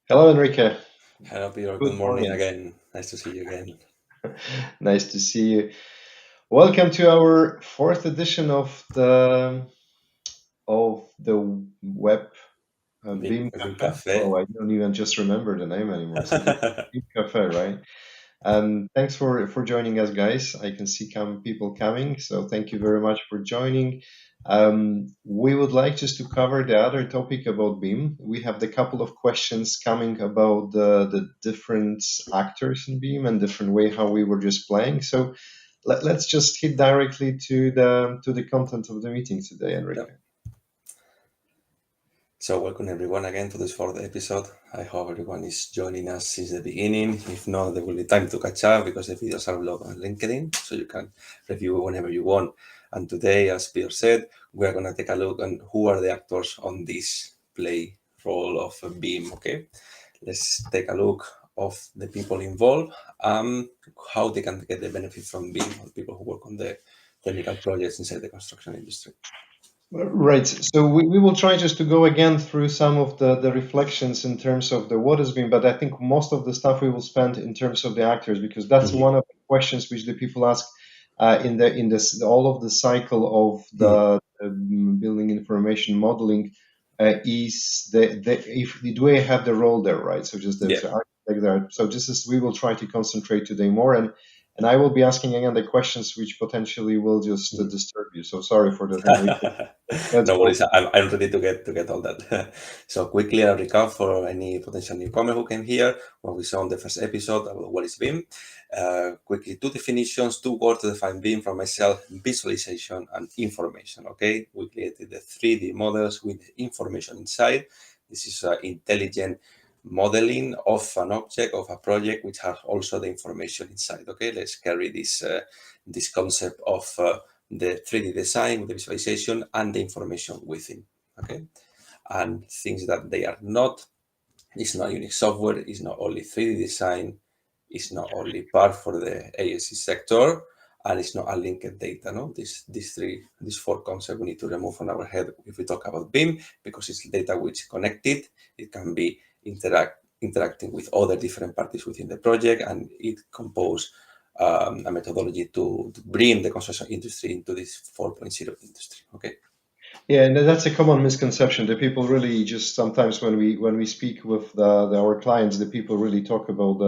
Hello, Enrique. Hello, Peter. Good Good morning morning. again. Nice to see you again. Nice to see you. Welcome to our fourth edition of the web BIM BIM Cafe. Oh, Cafe. I don't even just remember the name anymore. So this is BIM Cafe, right? And thanks for joining us, guys. I can see people coming, so thank you very much for joining. We would like just to cover the other topic about BIM. We have the couple of questions coming about the different actors in BIM and different way how we were just playing. So let's just hit directly to the content of the meeting today, Enrique. Yep. So, welcome everyone again to this fourth episode. I hope everyone is joining us since the beginning. If not, there will be time to catch up because the videos are uploaded on LinkedIn, so you can review whenever you want. And today, as Peter said, we are going to take a look on who are the actors on this play role of BIM. Okay, let's take a look of the people involved, how they can get the benefit from BIM, or people who work on the technical projects inside the construction industry. Right. So we will try just to go again through some of the reflections in terms of the what has been, but I think most of the stuff we will spend in terms of the actors because that's Mhm. one of the questions which the people ask in this all of the cycle of Mhm. the building information modeling is the if do they have the role there, right? So just the Yeah. architect there. So this is we will try to concentrate today more and I will be asking again the questions which potentially will just Mhm. disturb you. So sorry for that, Enrique. Let's No go. worries. I'm ready to get all that. So quickly, a recap for any potential newcomer who came here. What we saw on the first episode about what is BIM. Quickly, two definitions, two words to define BIM from myself: visualization and information. Okay, we created the 3D models with the information inside. This is intelligent modeling of an object of a project which has also the information inside. Okay, let's carry this concept of the 3D design with the visualization and the information within. Okay, and things that they are not. It's not unique software. It's not only 3D design. It's not only part for the ASC sector, and it's not a linked data. No, these four concepts we need to remove from our head if we talk about BIM because it's data which is connected. It can be interacting with other different parties within the project, and it compose a methodology to bring the construction industry into this 4.0 industry. Okay. Yeah, and that's a common misconception. The people really just sometimes when we speak with our clients, the people really talk about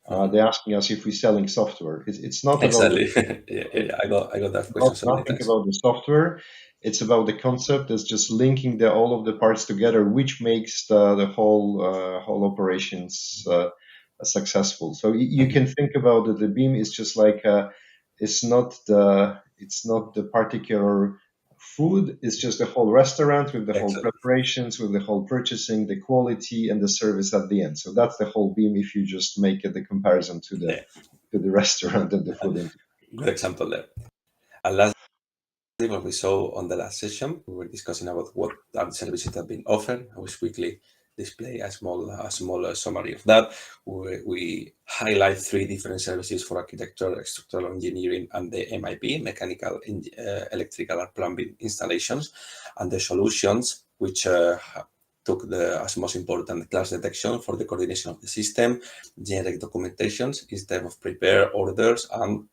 Mhm. they're asking us if we're selling software. It's not about Exactly. Yeah. I got that question so many nothing times. about the software. It's about the concept. It's just linking all of the parts together, which makes the whole operations successful. So you Mhm. can think about it. The beam is just like it's not the particular food. It's just the whole restaurant with the whole Exactly. preparations, with the whole purchasing, the quality, and the service at the end. So that's the whole beam. If you just make it the comparison to the Yeah. restaurant and the food industry. Good example there. And lastly, what we saw on the last session, we were discussing about what are the services that have been offered. I was quickly display a small summary of that. We highlight three different services for architecture, structural engineering, and the MIP, mechanical, electrical, and plumbing installations, and the solutions which took as most important class detection for the coordination of the system, generate documentations instead of prepare orders and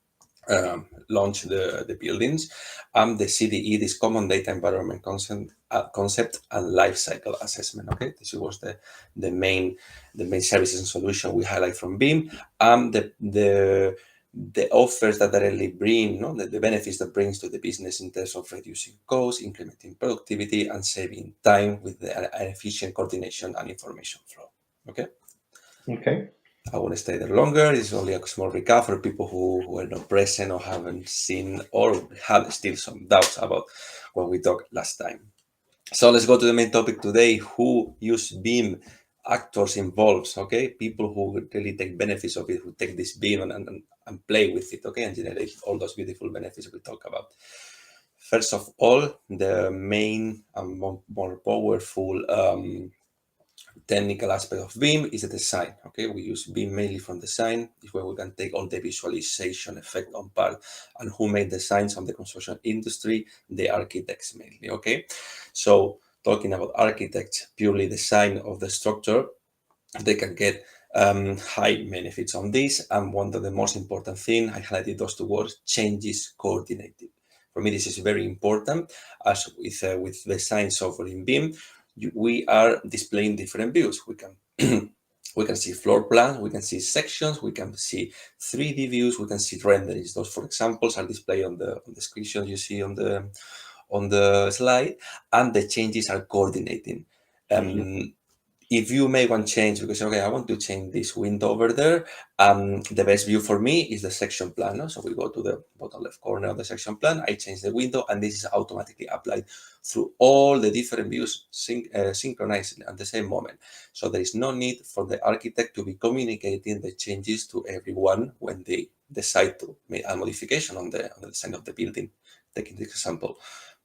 launch the buildings, and the CDE, this common data environment concept and life cycle assessment. Okay, this was the main services and solution we highlight from BIM, and the offers that directly bring, no, the benefits that brings to the business in terms of reducing costs, incrementing productivity, and saving time with the efficient coordination and information flow. Okay. Okay. I won't stay there longer. It's only a small recap for people who were not present or haven't seen or have still some doubts about what we talked last time. So let's go to the main topic today. Who use BIM? Actors involved, okay? People who really take benefits of it, who take this BIM and play with it, okay? And generate all those beautiful benefits we talk about. First of all, the main and more powerful technical aspect of BIM is the design. Okay, we use BIM mainly from design. Is where we can take all the visualization effect on part. And who made designs on the construction industry? The architects mainly. Okay, so talking about architects, purely design of the structure. they can get high benefits on this. And one of the most important thing, I highlighted those two words, changes coordinated. For me, this is very important. As with the science software in BIM, we are displaying different views. We can we can see floor plans, we can see sections, we can see 3D views, we can see renderings. Those, for examples, are displayed on the screen you see on the slide, and the changes are coordinating. Mhm. If you make one change because okay, I want to change this window over there, the best view for me is the section plan. No? So we go to the bottom left corner of the section plan, I change the window, and this is automatically applied through all the different views synchronized at the same moment. So there is no need for the architect to be communicating the changes to everyone when they decide to make a modification on the design of the building. Taking this example,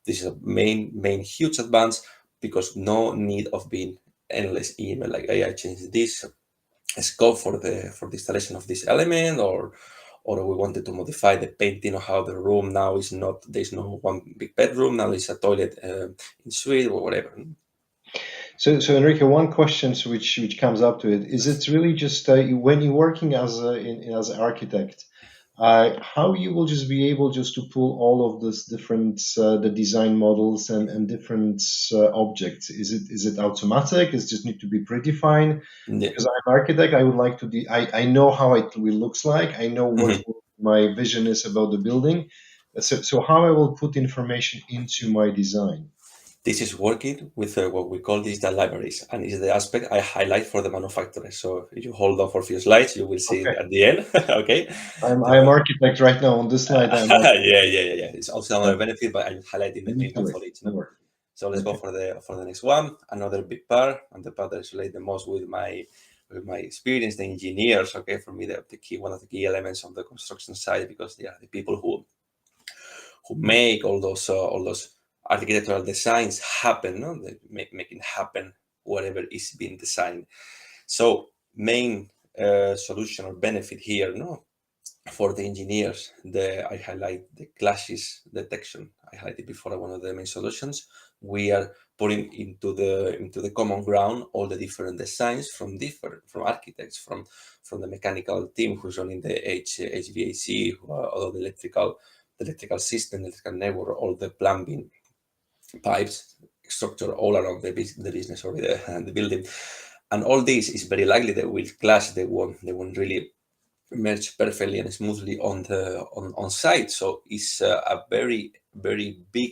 this is a main huge advance because no need of being endless email like, hey, I changed this scope for the installation of this element, or we wanted to modify the painting of how the room now is not, there's no one big bedroom, now it's a toilet in suite or whatever. So Enrique, one question which comes up to it is: it's really just when you're working as as an architect, how you will just be able just to pull all of this different the design models and different objects? Is it automatic? Is it just need to be predefined? Yeah. Because I'm an architect, I would like to I know how it will looks like. I know what Mhm. my vision is about the building. So how I will put information into my design. This is working with what we call digital libraries, and is the aspect I highlight for the manufacturer. So if you hold on for a few slides, you will see Okay. it at the end. Okay. I'm architect right now on this slide. I'm Yeah. It's also another architect. benefit, but I'm highlighting the main Used to one it. for each. Don't No? worry. So let's go Okay. for the next one. Another big part, and the part that is related the most with my experience, the engineers. Okay, for me, the key one of the key elements of the construction side because they are the people who make all those architectural designs happen. No, they making happen whatever is being designed. So main solution or benefit here, no, for the engineers, I highlight the clashes detection. I highlighted before one of the main solutions. We are putting into the common ground all the different designs from architects, from the mechanical team who's running the HVAC, all the electrical system, electrical network, all the plumbing pipes structure all around the business or the building, and all this is very likely they will clash. They won't really merge perfectly and smoothly on site. So it's a very big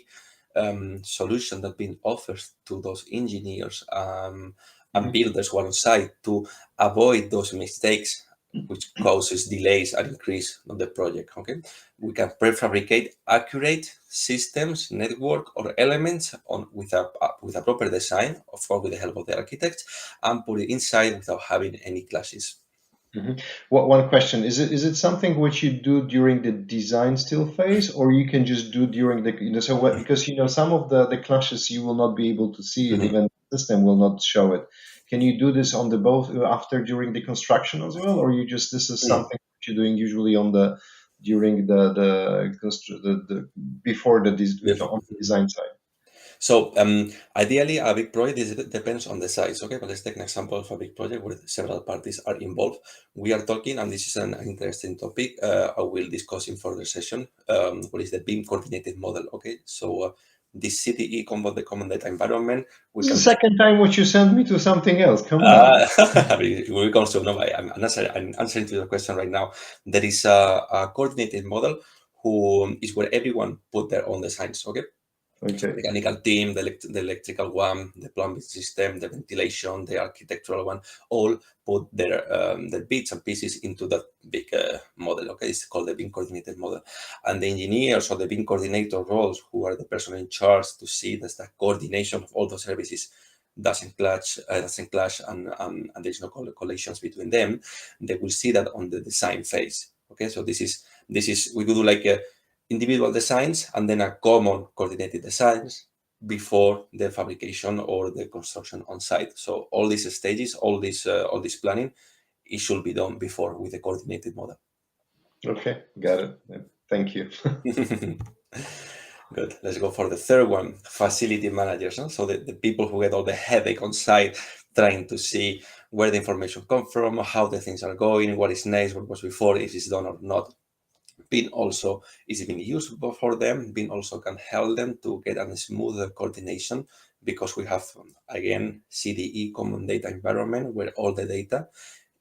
solution that being offered to those engineers and Mhm. builders who are on site to avoid those mistakes which causes delays and increase on the project. Okay, we can prefabricate accurate systems, network, or elements on with a proper design, of course, with the help of the architects, and put it inside without having any clashes. Mhm. What one question is it something which you do during the design still phase, or you can just do during the so what, because some of the clashes you will not be able to see it, Mhm. even the system will not show it. Can you do this on the both after during the construction as well, or you just this is Mm. something that you're doing usually on the during the before on the design side? So ideally, a big project depends on the size. Okay, but let's take an example of a big project where several parties are involved. We are talking, and this is an interesting topic. I will discuss in further session. What is the BIM coordinated model? Okay, so this CDE combo, the common data environment, we This is can. the second time what you sent me to something else. Come on. We come to no, I'm answering to your question right now. There is a coordinated model who is where everyone put their own designs. Okay, Okay. mechanical team, the electrical one, the plumbing system, the ventilation, the architectural one, all put their bits and pieces into that big model. Okay, it's called the BIM coordinated model, and the engineers or the BIM coordinator roles, who are the person in charge to see that the coordination of all those services doesn't clash, and there's no collisions between them. They will see that on the design phase. Okay, so this is we could do like a individual designs and then a common coordinated designs before the fabrication or the construction on site. So all these stages, all this planning, it should be done before with a coordinated model. Okay. Got it. Thank you. Good. Let's go for the third one, facility managers. No? So the people who get all the headache on site, trying to see where the information come from, how the things are going, what is next, what was before, if it's done or not. BIM also is being useful for them. BIM also can help them to get a smoother coordination because we have, again, CDE, common data environment, where all the data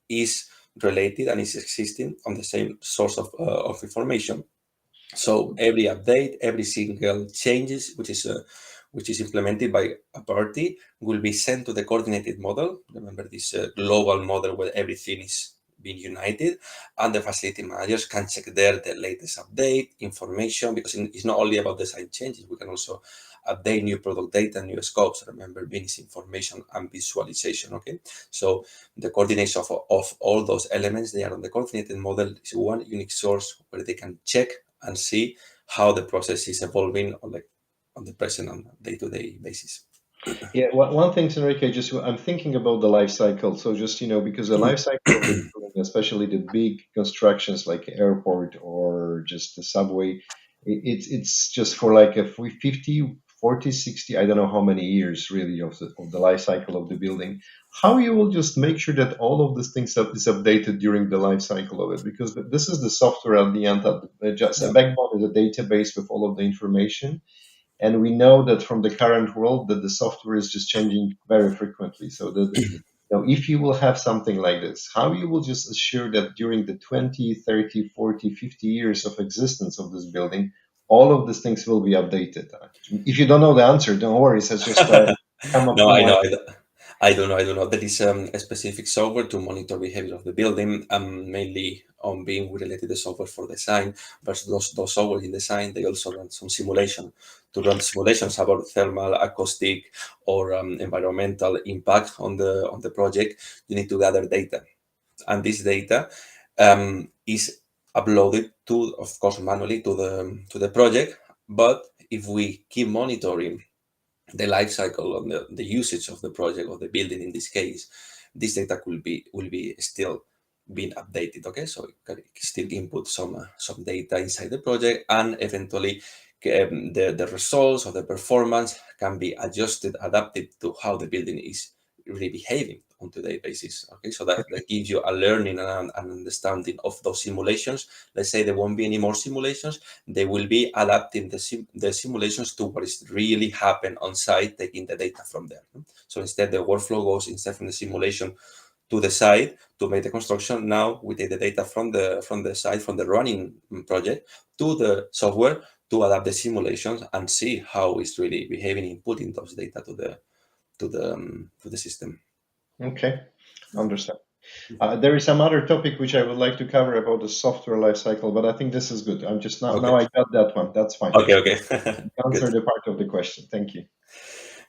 is related and is existing on the same source of information. So every update, every single changes which is implemented by a party will be sent to the coordinated model. Remember this global model where everything is being united, and the facility managers can check there the latest update information because it's not only about design changes. We can also update new product data, new scopes. Remember, business information and visualization. Okay, so the coordination of all those elements they are on the coordinated model is one unique source where they can check and see how the process is evolving on the present and day-to-day basis. Yeah, one thing, Enrique, just I'm thinking about the life cycle. So just, because the life cycle of the building, especially the big constructions like airport or just the subway, it's just for like a 50, 40, 60, I don't know how many years really of the life cycle of the building. How you will just make sure that all of these things is updated during the life cycle of it? Because this is the software at the end that just a Yeah. backbone is a database with all of the information, and we know that from the current world that the software is just changing very frequently. So that, if you will have something like this, how you will just assure that during the 20, 30, 40, 50 years of existence of this building, all of these things will be updated? If you don't know the answer, don't worry. It's just come up, No, come I like. know. I don't know. I don't know. There is a specific software to monitor behavior of the building, mainly on being related to software for design. But those software in design, they also run some simulation. To run simulations about thermal, acoustic, or environmental impact on the project, you need to gather data, and this data is uploaded to, of course, manually to the project. But if we keep monitoring the life cycle and the usage of the project or the building in this case, this data will be still being updated. Okay, so you can still input some data inside the project, and eventually the results of the performance can be adjusted, adapted to how the building is really behaving on today basis. Okay, so that gives you a learning and an understanding of those simulations. Let's say there won't be any more simulations, they will be adapting the simulations to what is really happen on site, taking the data from there. So instead, the workflow goes instead from the simulation to the site to make the construction. Now we take the data from the site, from the running project, to the software to adapt the simulations and see how it's really behaving, inputting those data to the system. Okay, understand. There is some other topic which I would like to cover about the software lifecycle, but I think this is good. I'm just now Okay. I got that one. That's fine. Okay. Okay. Answer Good. the part of the question. Thank you.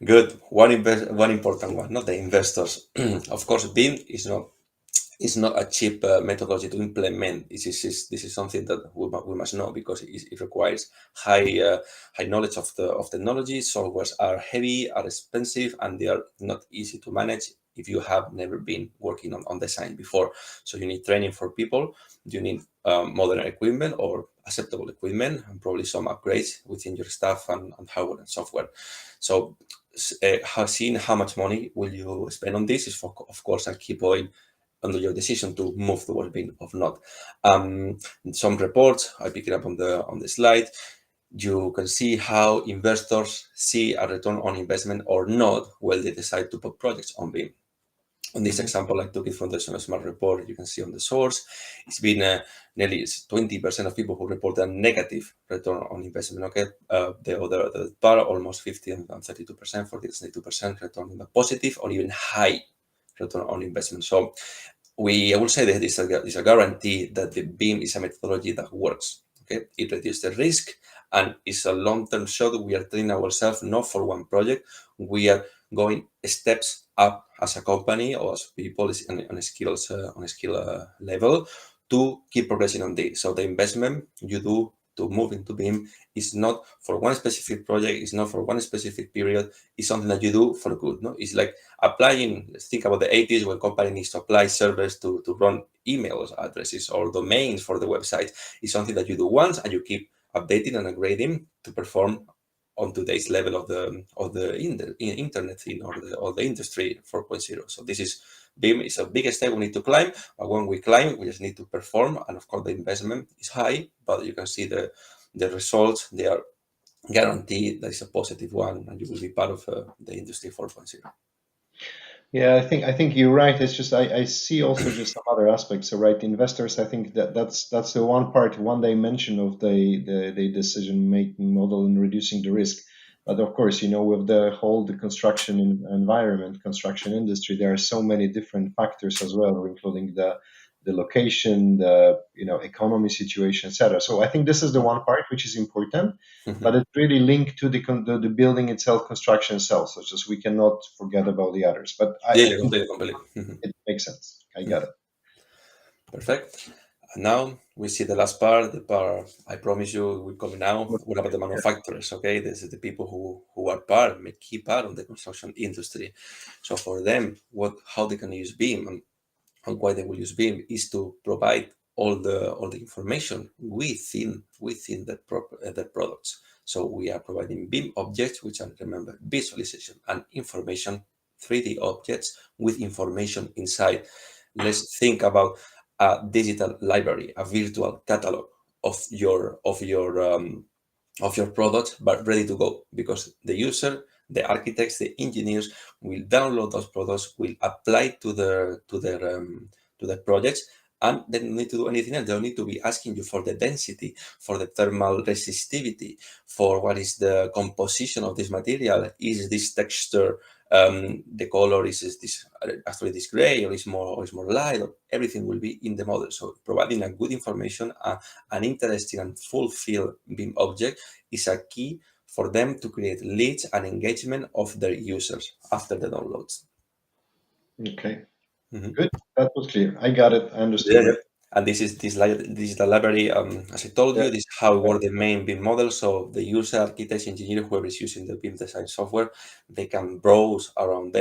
Good. One important one, not the investors. Of course, BIM is not a cheap methodology to implement. This is something that we must know because it requires high knowledge of technology. Softwares are heavy, are expensive, and they are not easy to manage if you have never been working on design before. So you need training for people. You need modern equipment or acceptable equipment, and probably some upgrades within your staff and hardware and software. So seeing how much money will you spend on this is, of course, a key point under your decision to move towards being or not. Some reports I pick it up on the slide. You can see how investors see a return on investment or not when they decide to put projects on BIM. On this Mhm. example, I took it from the Smart report. You can see on the source, it's been nearly 20% of people who report a negative return on investment. Okay, the part almost 50 and 32%, 42% return on the positive or even high return on investment. So I will say that it's a guarantee that the BIM is a methodology that works. Okay, it reduces the risk and it's a long-term shot. We are training ourselves not for one project. We are going steps up as a company or as people on a skill level to keep progressing on this. So the investment you do to move into BIM is not for one specific project. It's not for one specific period. It's something that you do for good. No, it's like applying. Let's think about the 80s when company needs to apply servers to run emails addresses or domains for the website. It's something that you do once and you keep updating and upgrading to perform on today's level of the internet thing or the industry 4.0. So this is BIM is a big step we need to climb, but when we climb, we just need to perform, and of course the investment is high, but you can see the results. They are guaranteed. That is a positive one, and you will be part of the industry 4.0. Yeah, I think you're right. It's just I see also just some other aspects. So right, investors, I think that's the one part, one dimension of the decision making model and reducing the risk. But of course, with the construction environment, construction industry, there are so many different factors as well, including the location, the economy situation, etc. So I think this is the one part which is important, but it's really linked to the building itself, construction itself. So just we cannot forget about the others. But Yeah, I yeah, think completely, completely. it makes sense. I got it. Perfect. And now we see the last part, the part I promise you will come now. What about the manufacturers? Okay, this is the people who are make key part of the construction industry. So for them, how they can use BIM and why they will use BIM is to provide all the information within the products. So we are providing BIM objects, which are, remember, visualization and information, 3D objects with information inside. Let's think about a digital library, a virtual catalog of your products, but ready to go, because the user, the architects, the engineers will download those products, will apply to their projects, and they don't need to do anything else. They don't need to be asking you for the density, for the thermal resistivity, for what is the composition of this material. Is this texture, the color, is this actually this gray, or is more light? Or everything will be in the model. So providing a good information, an interesting and fulfilled BIM object is a key for them to create leads and engagement of their users after the downloads. Okay, Mhm. good. That was clear. I got it. I understood Yeah, yeah. it. And this is the library. As I told Yeah. you, this is how we work the main BIM model. So the user, architects, engineer, whoever is using the BIM design software, they can browse around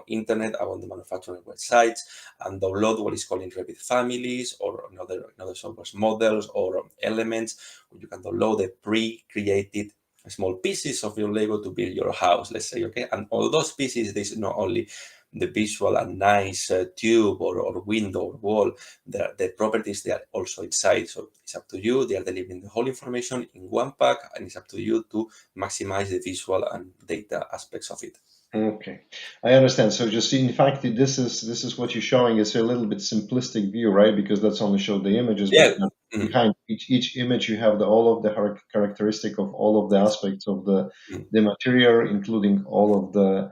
internet, around the manufacturing websites, and download what is called in Revit families or another software models or elements. Where you can download the pre-created small pieces of your Lego to build your house, let's say, okay? And all those pieces, this is not only the visual and nice tube or window or wall, the properties, they are also inside. So it's up to you. They are delivering the whole information in one pack, and it's up to you to maximize the visual and data aspects of it. Okay, I understand. So just in fact, this is what you're showing is a little bit simplistic view, right? Because that's only show the images, but Yeah. Mhm. behind each image you have all of the characteristic of all of the aspects of Mhm. the material, including all of the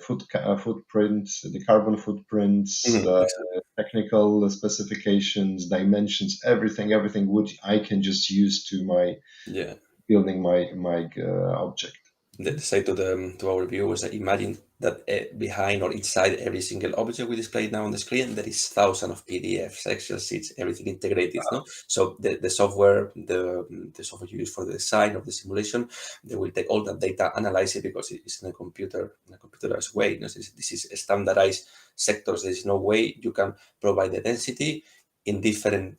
footprints, the carbon footprints, Mhm. Exactly. technical specifications, dimensions, everything which I can just use to my Yeah. building my object. Let's say to our viewers that imagine that behind or inside every single object we display now on the screen, there is thousands of PDFs, Excel sheets, everything integrated. No, so the software, the software you use for the design of the simulation, they will take all that data, analyze it, because it's in a computerized way. This is standardized sectors. There is no way you can provide the density in different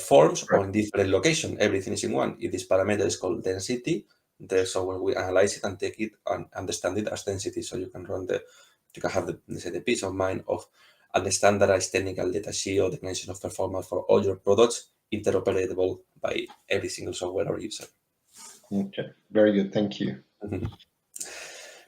forms or in different location. Everything is in one. If this parameter is called density, the software will analyze it and take it and understand it as density, so you can have the, let's say, the peace of mind of a standardized technical data sheet or definition of performance for all your products, interoperable by every single software or user. Okay, very good. Thank you.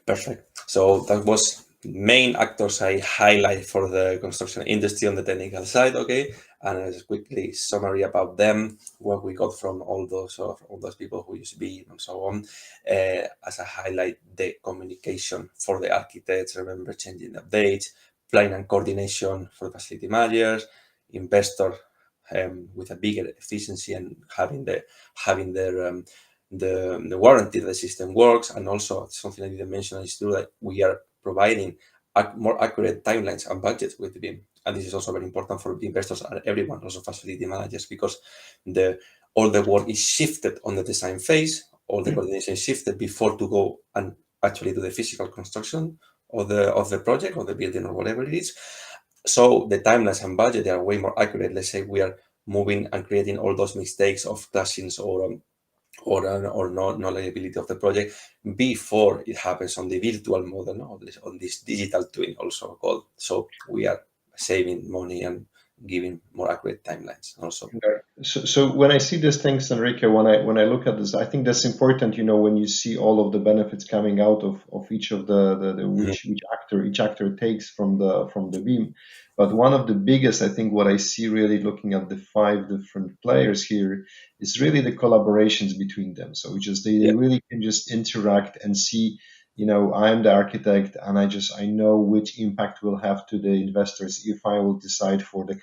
Perfect. So that was main actors I highlight for the construction industry on the technical side. Okay, and as quickly summary about them, what we got from all those people who use BIM and so on. As a highlight, the communication for the architects. Remember, changing the updates, planning and coordination for the facility managers, investor, with a bigger efficiency and having the warranty that the system works. And also something I didn't mention is true, that we are providing more accurate timelines and budgets with BIM. And this is also very important for the investors and everyone, also facility managers, because all the work is shifted on the design phase, all the coordination is shifted before to go and actually do the physical construction of the project or the building or whatever it is. So the timelines and budget, they are way more accurate. Let's say we are moving and creating all those mistakes of clashings or no knowledgeability of the project before it happens on the virtual model, no? On this digital twin also called. So we are saving money and giving more accurate timelines also. Okay. So when I see these things, Enrique, when I look at this, I think that's important. When you see all of the benefits coming out of each of the Mhm. which actor each actor takes from the beam. But one of the biggest, I think, what I see really looking at the five different players here is really the collaborations between them. So just they Yeah. really can just interact and see. I'm the architect, and I know which impact will have to the investors if I will decide for the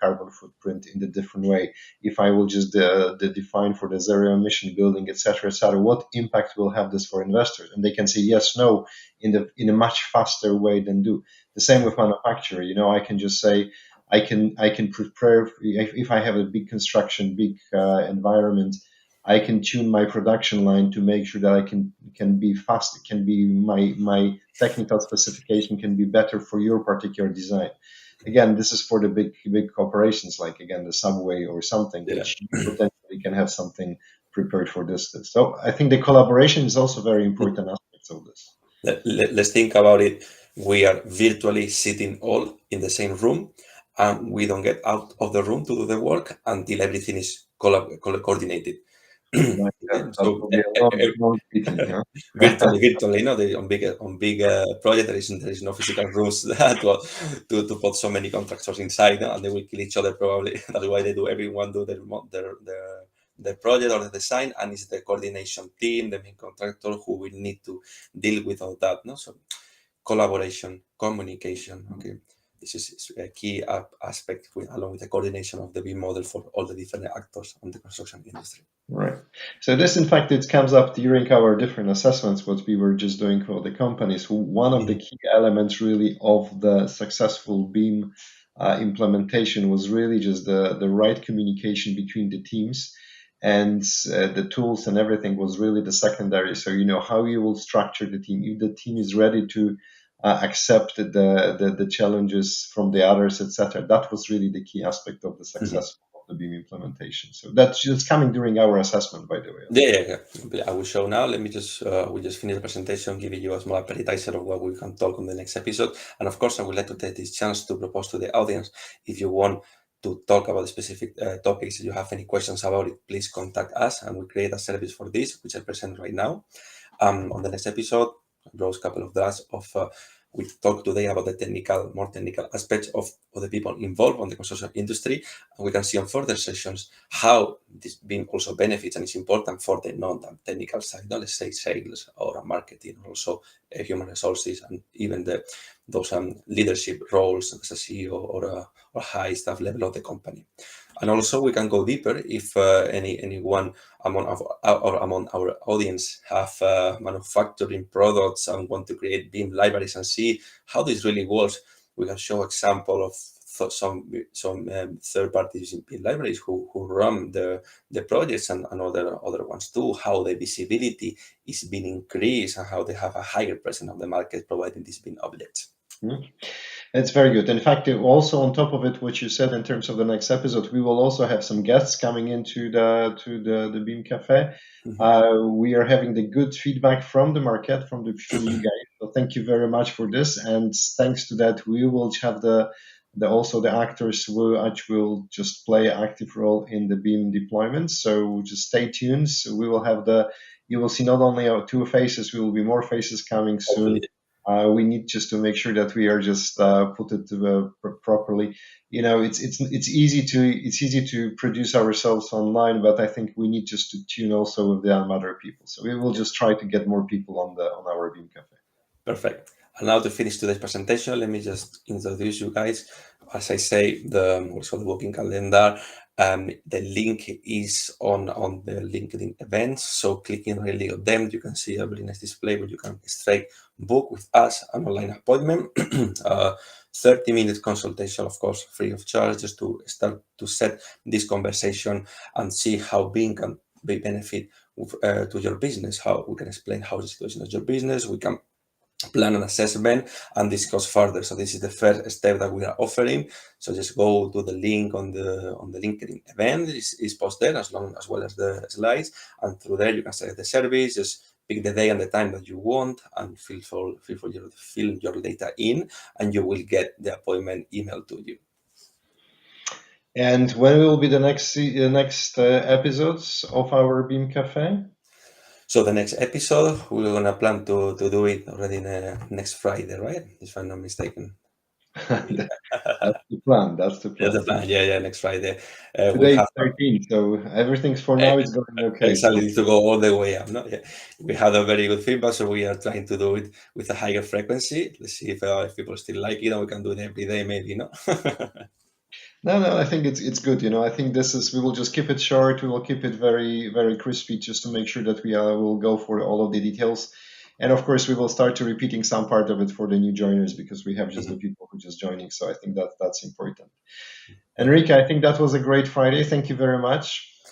carbon footprint in the different way, if I will just define for the zero emission building, etc., what impact will have this for investors, and they can say yes, no, in a much faster way than do. The same with manufacturer. I can just say. I can prepare if I have a big construction, big environment. I can tune my production line to make sure that I can be fast. It can be my technical specification can be better for your particular design. Again, this is for the big corporations like again the subway or something, Yeah. which you potentially can have something prepared for this. So I think the collaboration is also very important aspects of this. Let's think about it. We are virtually sitting all in the same room, and we don't get out of the room to do the work until everything is coordinated. My Okay, God, that so will be a long meeting, huh? virtually, on big project, there is no physical rooms to put so many contractors inside, and they will kill each other probably. That's why they do. Everyone do their project or the design, and it's the coordination team, the main contractor, who will need to deal with all that. No, so collaboration, communication. Okay, this is a key aspect along with the coordination of the BIM model for all the different actors on the construction industry. Right. So this, in fact, it comes up during our different assessments, what we were just doing for the companies. One of the Mhm. key elements really of the successful BIM implementation was really just the right communication between the teams, and the tools and everything was really the secondary. So how you will structure the team. If the team is ready to accept the challenges from the others, etc. That was really the key aspect of the Mhm. success of the BIM implementation. So that's just coming during our assessment, by the way, as Yeah, well. yeah, yeah. I will show now. Let me just, we just finish the presentation, giving you a small appetizer of what we can talk on the next episode. And of course, I would like to take this chance to propose to the audience, if you want to talk about specific topics, if you have any questions about it, please contact us and we'll create a service for this, which I present right now. On the next episode, I brought a couple of drafts of. We talk today about the more technical aspects of the people involved on the construction industry, and we can see on further sessions how this being also benefits and is important for the non-technical side. Not let's say sales or marketing, also human resources, and even those leadership roles as a CEO or high staff level of the company. And also we can go deeper if anyone among our audience have manufacturing products and want to create BIM libraries and see how this really works. We can show example of some third parties in BIM libraries who run the projects and other ones too, how the visibility is being increased and how they have a higher presence on the market providing these BIM objects. Mhm. It's very good. In fact, also on top of it, what you said in terms of the next episode, we will also have some guests coming into the BIM Cafe. Mhm. We are having the good feedback from the market, from you guys. So thank you very much for this. And thanks to that, we will have the also the actors which will just play an active role in the BIM deployment. So just stay tuned. So we will have you will see not only our two faces, we will be more faces coming soon. Hopefully. We need just to make sure that we are just put it properly. It's easy to produce ourselves online, but I think we need just to tune also with the other people. So we will just try to get more people on our Beam Cafe. Perfect. And now to finish today's presentation, let me just introduce you guys. As I say, also the working calendar. The link is on the LinkedIn events. So clicking really on them, you can see a really nice display where you can straight book with us an online appointment. 30-minute consultation, of course, free of charge, just to start to set this conversation and see how Bing can be benefit to your business. How we can explain how the situation is your business. We can plan an assessment and discuss further. So this is the first step that we are offering. So just go to the link on the LinkedIn event is posted as well as the slides, and through there you can select the service. Just pick the day and the time that you want, and fill your data in, and you will get the appointment emailed to you. And when will be the next episodes of our BIM Cafe? So the next episode, we're gonna plan to do it already next Friday, right? If I'm not mistaken. That's the plan. That's the That's the plan. plan. Yeah, yeah, next Friday. We Today is have 13, so everything's for uh, now. It's going okay. So exactly to go all the way up. No? Yeah. We had a very good feedback, so we are trying to do it with a higher frequency. Let's see if people still like it, and we can do it every day, maybe. No. no, I think it's good. I think this is. We will just keep it short. We will keep it very very crispy, just to make sure that we will go for all of the details. And of course, we will start to repeating some part of it for the new joiners, because we have just the Mhm. people who just joining. So I think that's important. Perfect. Enrique, I think that was a great Friday. Thank you very much.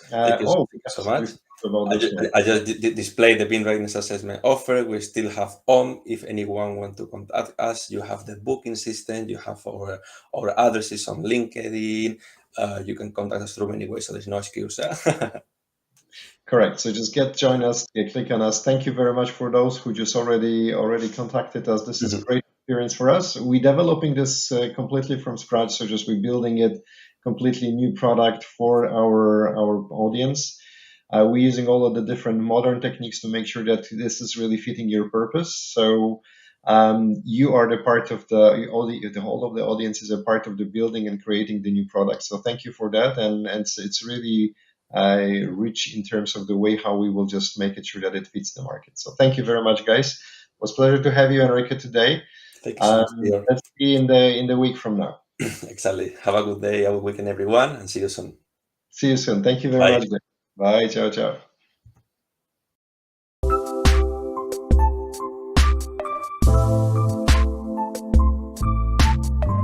Thank you so much. We forgot about I this just, one. I just display the BIM readiness assessment offer. We still have on. If anyone want to contact us, you have the booking system. You have our addresses on LinkedIn. You can contact us through many ways, so there's no excuse. Correct. So just join us, click on us. Thank you very much for those who just already contacted us. This is Mhm. great experience for us. We developing this completely from scratch. So just we building it completely new product for our audience. We're using all of the different modern techniques to make sure that this is really fitting your purpose. So you are the part of the whole of the audience is a part of the building and creating the new product. So thank you for that, and it's really rich in terms of the way how we will just make it sure that it fits the market. So thank you very much, guys. It was a pleasure to have you, Enrique, today. Thank you so much, dear. Let's see in the week from now. Exactly. Have a good day, a good weekend, everyone, and see you soon. See you soon. Thank you very Bye. much, guys. Bye. Ciao, ciao.